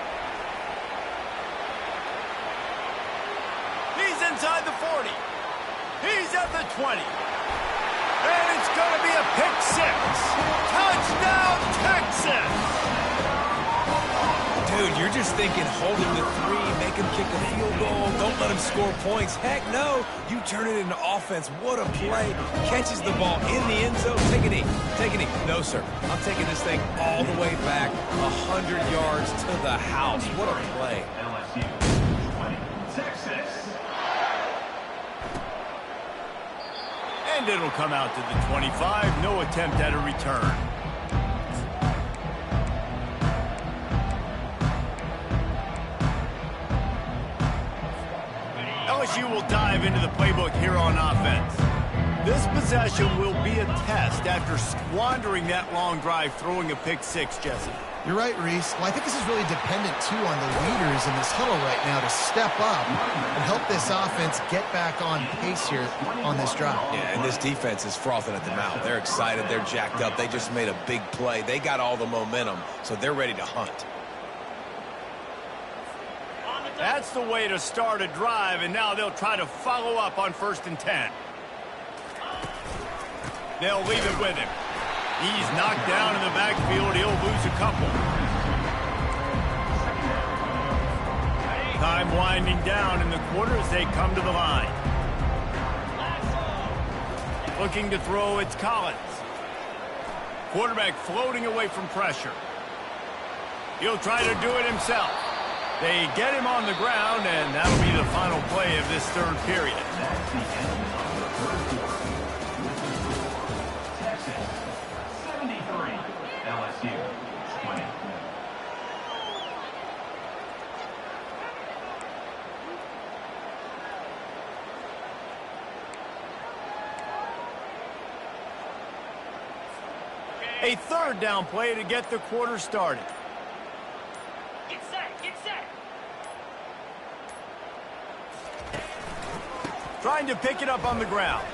He's inside the 40. He's at the 20. And it's going to be a pick 6. Touchdown, Texas! Dude, you're just thinking hold him to 3, make him kick a field goal, don't let him score points. Heck no, you turn it into offense. What a play. Catches the ball in the end zone. Take a knee. Take a knee. No, sir. I'm taking this thing all the way back 100 yards to the house. What a play. LSU 20, Texas. And it'll come out to the 25. No attempt at a return. LSU will dive into the playbook here on offense. This possession will be a test after squandering that long drive, throwing a pick 6, Jesse. You're right, Reese. Well, I think this is really dependent, too, on the leaders in this huddle right now to step up and help this offense get back on pace here on this drive. Yeah, and this defense is frothing at the mouth. They're excited. They're jacked up. They just made a big play. They got all the momentum, so they're ready to hunt. That's the way to start a drive, and now they'll try to follow up on 1st and 10. They'll leave it with him. He's knocked down in the backfield. He'll lose a couple. Time winding down in the quarter as they come to the line. Looking to throw, it's Collins. Quarterback floating away from pressure. He'll try to do it himself. They get him on the ground, and that'll be the final play of this 3rd period. That's the end of the 3rd quarter. Texas 73, LSU 20. A 3rd down play to get the quarter started. Get set, get set. Trying to pick it up on the ground.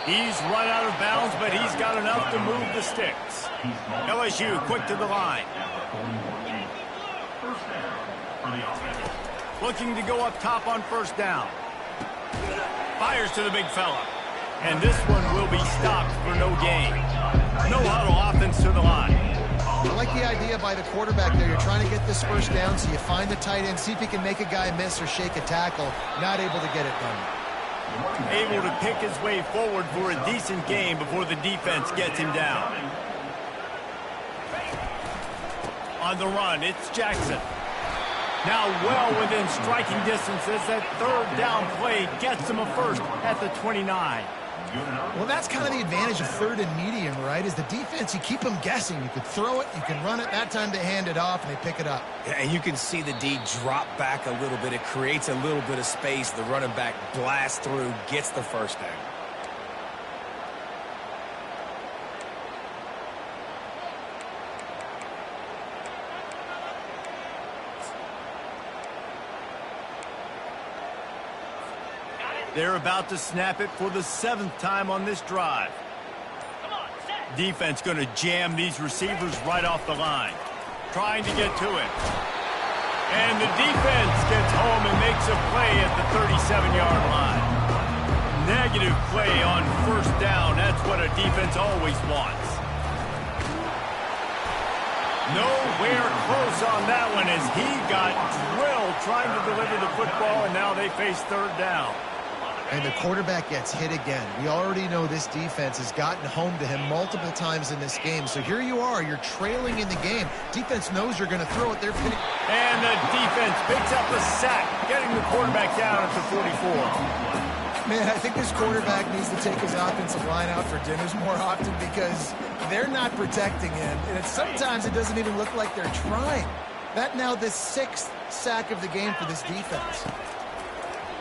He's run out of bounds, but he's got enough to move the sticks. LSU quick to the line. First down for the offense. Looking to go up top on 1st down. Fires to the big fella. And this one will be stopped for no gain. No huddle, offense to the line. I like the idea by the quarterback there. You're trying to get this 1st down, so you find the tight end, see if he can make a guy miss or shake a tackle. Not able to get it done. Able to pick his way forward for a decent game before the defense gets him down. On the run, it's Jackson. Now well within striking distance as that 3rd down play gets him a 1st at the 29. Well, that's kind of the advantage of 3rd and medium, right? Is the defense, you keep them guessing. You can throw it, you can run it. That time they hand it off, and they pick it up. Yeah, and you can see the D drop back a little bit. It creates a little bit of space. The running back blasts through, gets the 1st down. They're about to snap it for the 7th time on this drive. Defense going to jam these receivers right off the line. Trying to get to it. And the defense gets home and makes a play at the 37-yard line. Negative play on 1st down. That's what a defense always wants. Nowhere close on that one as he got drilled trying to deliver the football, and now they face 3rd down. And the quarterback gets hit again. We already know this defense has gotten home to him multiple times in this game. So here you are, you're trailing in the game. Defense knows you're going to throw it. They're pinning. And the defense picks up a sack, getting the quarterback down at the 44. Man, I think this quarterback needs to take his offensive line out for dinners more often because they're not protecting him. And sometimes it doesn't even look like they're trying. That now the 6th sack of the game for this defense.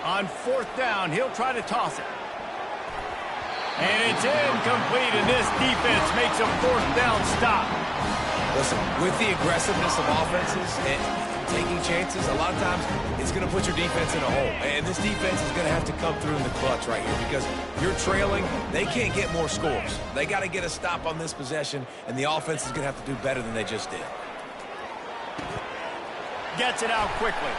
On 4th down, he'll try to toss it. And it's incomplete, and this defense makes a 4th down stop. Listen, with the aggressiveness of offenses and taking chances, a lot of times it's going to put your defense in a hole. And this defense is going to have to come through in the clutch right here because you're trailing. They can't get more scores. They got to get a stop on this possession, and the offense is going to have to do better than they just did. Gets it out quickly.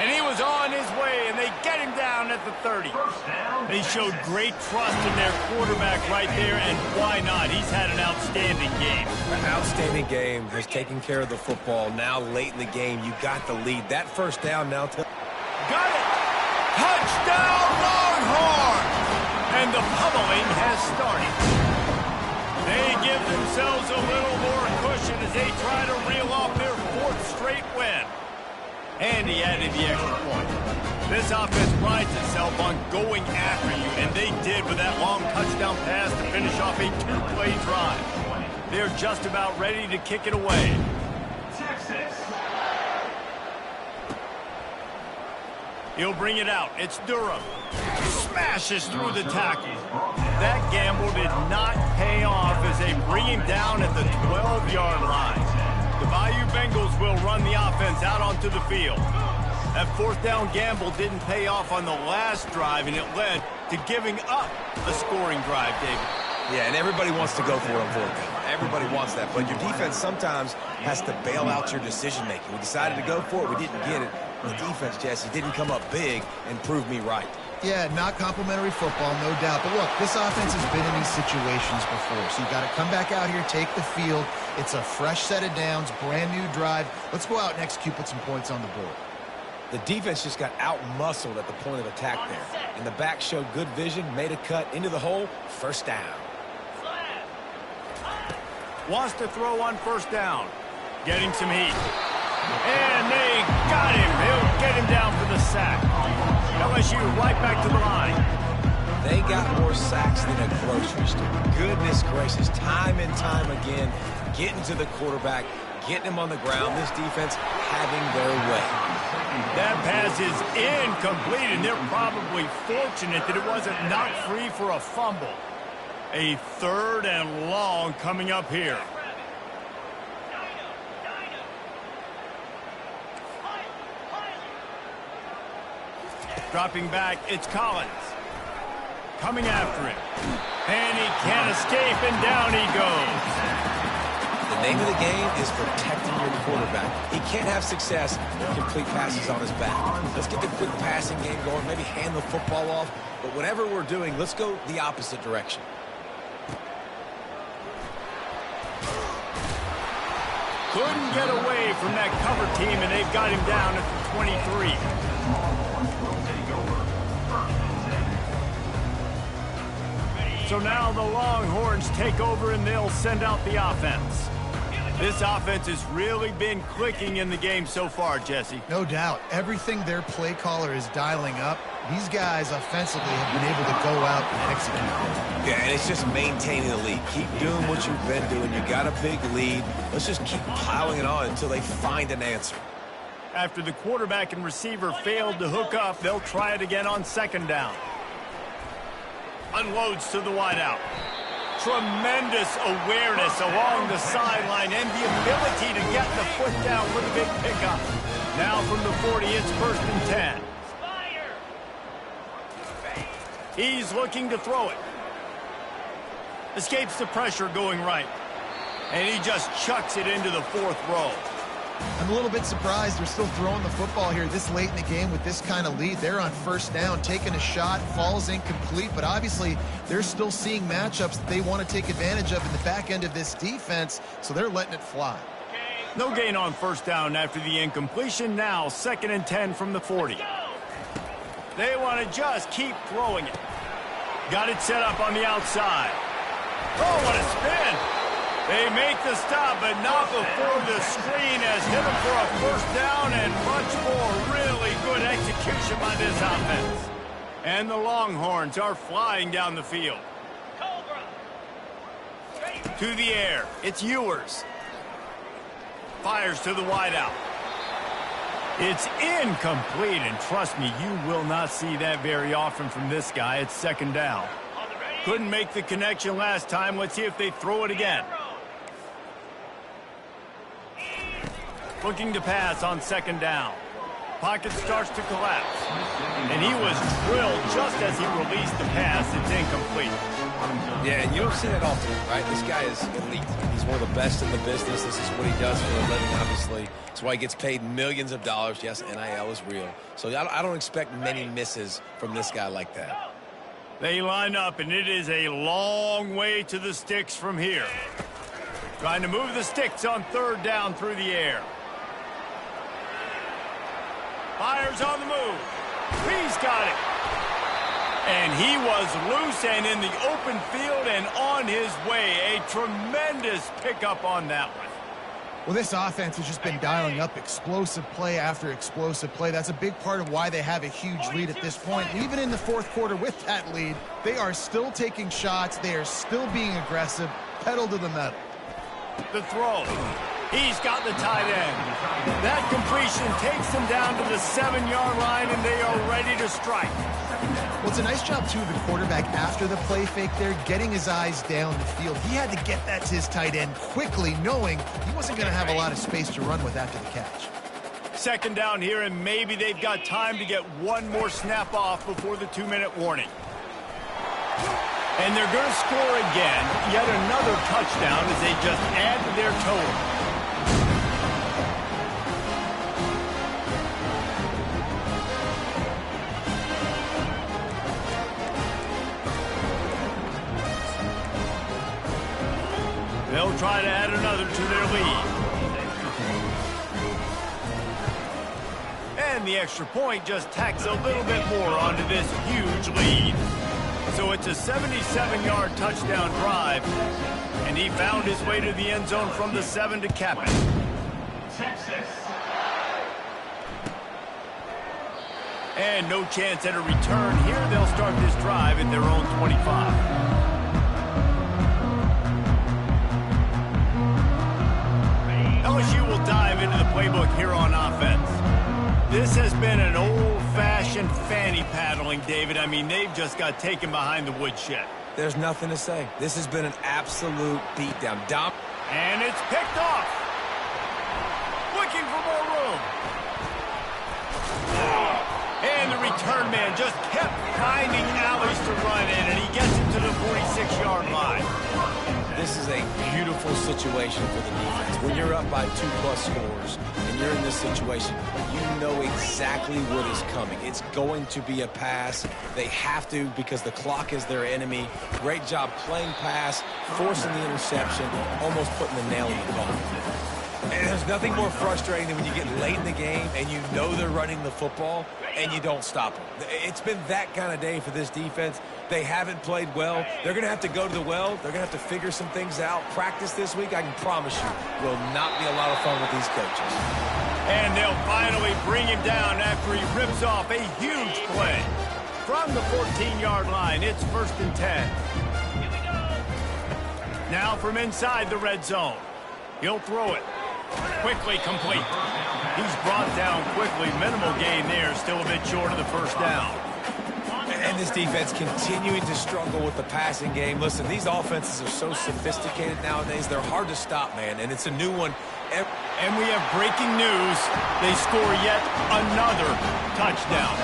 And he was on his way, and they get him down at the 30. They showed great trust in their quarterback right there, and why not? He's had an outstanding game. An outstanding game, has taken care of the football. Now late in the game, you got the lead. That 1st down now. Got it! Touchdown Longhorns! And the pummeling has started. They give themselves a little more cushion as they try to reel off their 4th straight win. And he added the extra point. This offense prides itself on going after you, and they did with that long touchdown pass to finish off a 2-play drive. They're just about ready to kick it away. Texas. He'll bring it out. It's Durham. Smashes through the tackle. That gamble did not pay off as they bring him down at the 12-yard line. The Bayou Bengals will run the offense out onto the field. That 4th down gamble didn't pay off on the last drive, and it led to giving up a scoring drive, David. Yeah, and everybody wants to go for it on 4th down. Everybody wants that, but your defense sometimes has to bail out your decision-making. We decided to go for it. We didn't get it. The defense, Jesse, didn't come up big and prove me right. Yeah, not complimentary football, no doubt. But look, this offense has been in these situations before. So you got to come back out here, take the field. It's a fresh set of downs, brand new drive. Let's go out and execute, put some points on the board. The defense just got out-muscled at the point of attack there. And the back showed good vision, made a cut into the hole, 1st down. Wants to throw on 1st down. Getting some heat. And they got him. They'll get him down for the sack. LSU right back to the line. They got more sacks than a grocery store. Goodness gracious, time and time again, getting to the quarterback, getting him on the ground. This defense having their way. That pass is incomplete, and they're probably fortunate that it wasn't knocked free for a fumble. A 3rd and long coming up here. Dropping back, it's Collins. Coming after him. And he can't escape, and down he goes. The name of the game is protecting your quarterback. He can't have success with complete passes on his back. Let's get the quick passing game going, maybe hand the football off. But whatever we're doing, let's go the opposite direction. Couldn't get away from that cover team, and they've got him down at the 23. So now the Longhorns take over, and they'll send out the offense. This offense has really been clicking in the game so far, Jesse. No doubt. Everything their play caller is dialing up, these guys offensively have been able to go out and execute. Yeah, and it's just maintaining the lead. Keep doing what you've been doing. You got a big lead. Let's just keep plowing it on until they find an answer. After the quarterback and receiver failed to hook up, they'll try it again on 2nd down. Unloads to the wideout. Tremendous awareness along the sideline and the ability to get the foot down for the big pickup. Now from the 40, it's 1st and 10. He's looking to throw it. Escapes the pressure going right. And he just chucks it into the 4th row. I'm a little bit surprised they're still throwing the football here this late in the game with this kind of lead. They're on 1st down, taking a shot, falls incomplete, but obviously they're still seeing matchups that they want to take advantage of in the back end of this defense, so they're letting it fly. No gain on 1st down after the incompletion. Now 2nd and 10 from the 40. They want to just keep throwing it. Got it set up on the outside. Oh, what a spin. They make the stop, but not before the screen has hit them for a first down and much more. Really good execution by this offense. And the Longhorns are flying down the field. To the air. It's Ewers. Fires to the wideout. It's incomplete, and trust me, you will not see that very often from this guy. It's second down. Couldn't make the connection last time. Let's see if they throw it again. Looking to pass on second down. Pocket starts to collapse. And he was drilled just as he released the pass. It's incomplete. Yeah, and you don't see that often, right? This guy is elite. He's one of the best in the business. This is what he does for a living, obviously. That's why he gets paid millions of dollars. Yes, NIL is real. So I don't expect many misses from this guy like that. They line up, and it is a long way to the sticks from here. Trying to move the sticks on third down through the air. Fires on the move. He's got it. And he was loose and in the open field and on his way. A tremendous pickup on that one. Well, this offense has just been dialing up explosive play after explosive play. That's a big part of why they have a huge lead at this point. Even in the fourth quarter with that lead, they are still taking shots. They are still being aggressive. Pedal to the metal. The throw. He's got the tight end. That completion takes them down to the 7-yard line, and they are ready to strike. Well, it's a nice job, too, of the quarterback after the play fake there, getting his eyes down the field. He had to get that to his tight end quickly, knowing he wasn't going to have a lot of space to run with after the catch. Second down here, and maybe they've got time to get one more snap off before the 2-minute warning. And they're going to score again, yet another touchdown as they just add to their total. They'll try to add another to their lead. And the extra point just tacks a little bit more onto this huge lead. So it's a 77-yard touchdown drive, and he found his way to the end zone from the 7 to cap it. Texas. And no chance at a return here. They'll start this drive at their own 25. LSU will dive into the playbook here on offense. This has been an old-fashioned fanny paddling, David. I mean, they've just got taken behind the woodshed. There's nothing to say. This has been an absolute beatdown. And it's picked off. Looking for more room. And the return man just kept finding alleys to run in, and he gets it to the 46-yard line. This is a beautiful situation for the defense. When you're up by 2+ scores and you're in this situation, you know exactly what is coming. It's going to be a pass. They have to because the clock is their enemy. Great job playing pass, forcing the interception, almost putting the nail in the coffin. And there's nothing more frustrating than when you get late in the game and you know they're running the football and you don't stop them. It's been that kind of day for this defense. They haven't played well. They're going to have to go to the well. They're going to have to figure some things out. Practice this week, I can promise you, will not be a lot of fun with these coaches. And they'll finally bring him down after he rips off a huge play. From the 14-yard line, it's 1st and 10. Now from inside the red zone. He'll throw it. Quickly complete. He's brought down quickly. Minimal gain there. Still a bit short of the first down. And this defense continuing to struggle with the passing game. Listen, these offenses are so sophisticated nowadays. They're hard to stop, man. And it's a new one. And we have breaking news. They score yet another touchdown.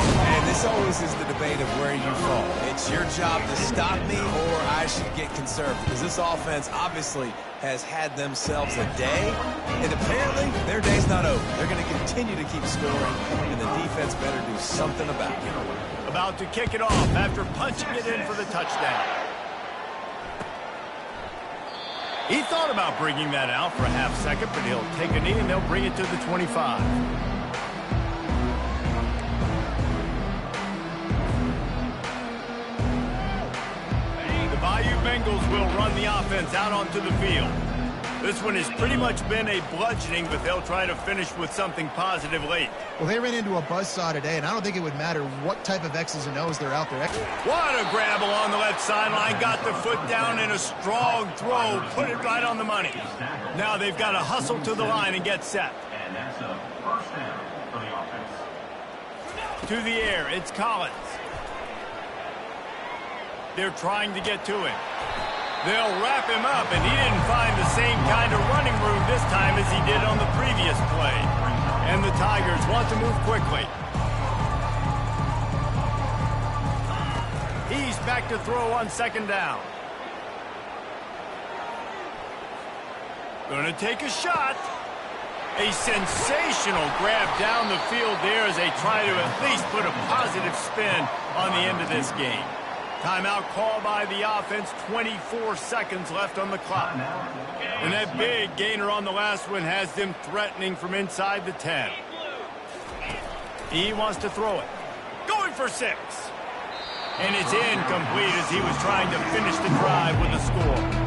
And this always is the debate of where you fall. It's your job to stop me or I should get conservative. Because this offense obviously has had themselves a day. And apparently their day's not over. They're going to continue to keep scoring. And the defense better do something about it. About to kick it off after punching it in for the touchdown. He thought about bringing that out for a half second, but he'll take a knee and they'll bring it to the 25. Bengals will run the offense out onto the field. This one has pretty much been a bludgeoning, but they'll try to finish with something positive late. Well, they ran into a buzzsaw today, and I don't think it would matter what type of X's and O's they're out there. What a grab along the left sideline. Got the foot down in a strong throw. Put it right on the money. Now they've got to hustle to the line and get set. And that's a first down for the offense. To the air, it's Collins. They're trying to get to him. They'll wrap him up, and he didn't find the same kind of running room this time as he did on the previous play. And the Tigers want to move quickly. He's back to throw on second down. Gonna take a shot. A sensational grab down the field there as they try to at least put a positive spin on the end of this game. Timeout call by the offense, 24 seconds left on the clock. And that big gainer on the last one has them threatening from inside the 10. He wants to throw it. Going for 6. And it's incomplete as he was trying to finish the drive with a score.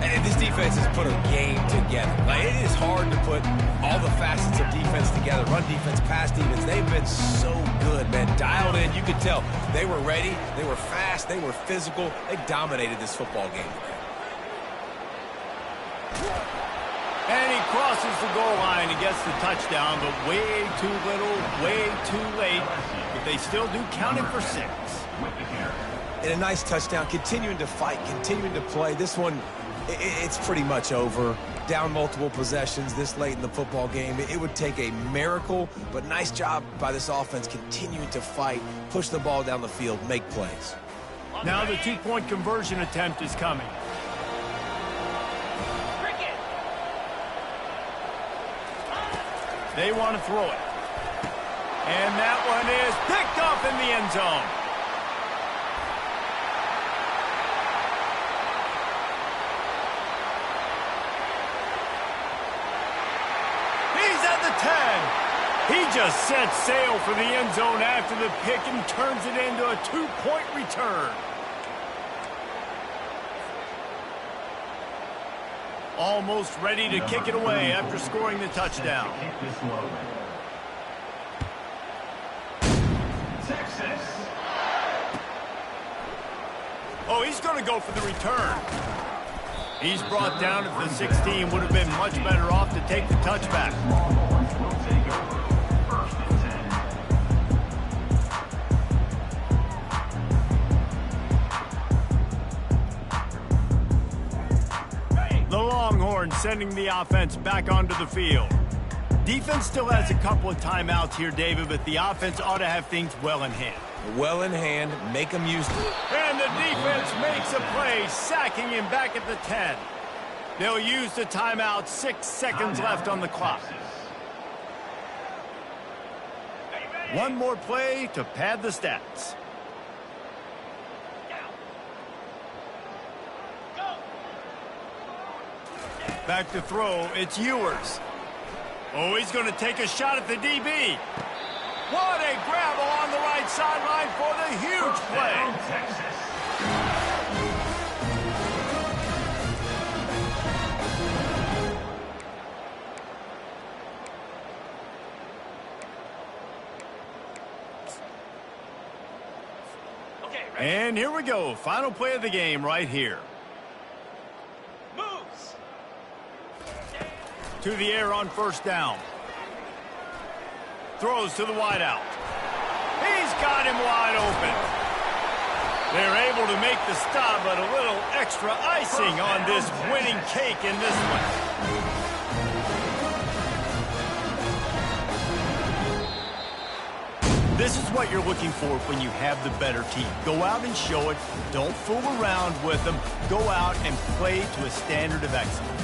And this defense has put a game together. Like, it is hard to put all the facets of defense together. Run defense, pass defense. They've been so good, man. Dialed in. You could tell they were ready. They were fast. They were physical. They dominated this football game today. And he crosses the goal line and gets the touchdown, but way too little, way too late. But they still do count him for 6. And a nice touchdown. Continuing to fight, continuing to play. This one, it's pretty much over. Down multiple possessions this late in the football game. It would take a miracle, but nice job by this offense continuing to fight, push the ball down the field, make plays. Now the 2-point conversion attempt is coming. They want to throw it. And that one is picked off in the end zone. He just sets sail for the end zone after the pick and turns it into a 2-point return. Almost ready to kick it away after scoring the touchdown. Oh, he's going to go for the return. He's brought down at the 16. Would have been much better off to take the touchback. The Longhorns sending the offense back onto the field. Defense still has a couple of timeouts here, David, but the offense ought to have things well in hand. Well in hand, make them use it. And the defense makes a play, sacking him back at the 10. They'll use the timeout, 6 seconds left on the clock. One more play to pad the stats. Back to throw, it's Ewers. Oh, he's going to take a shot at the DB. What a grab along the right sideline for the huge play. And here we go. Final play of the game right here. Moves. To the air on first down. Throws to the wideout. He's got him wide open. They're able to make the stop, but a little extra icing on this winning cake in this one. This is what you're looking for when you have the better team. Go out and show it. Don't fool around with them. Go out and play to a standard of excellence.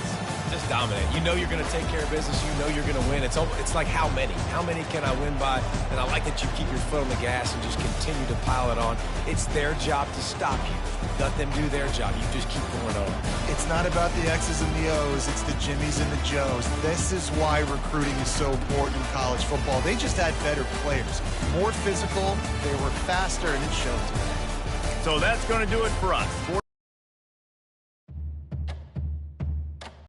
Just dominate. You know you're going to take care of business. You know you're going to win. It's like how many? How many can I win by? And I like that you keep your foot on the gas and just continue to pile it on. It's their job to stop you. Let them do their job. You just keep going on. It's not about the X's and the O's. It's the Jimmies and the Joes. This is why recruiting is so important in college football. They just had better players. More physical. They were faster, and it showed today. So that's going to do it for us.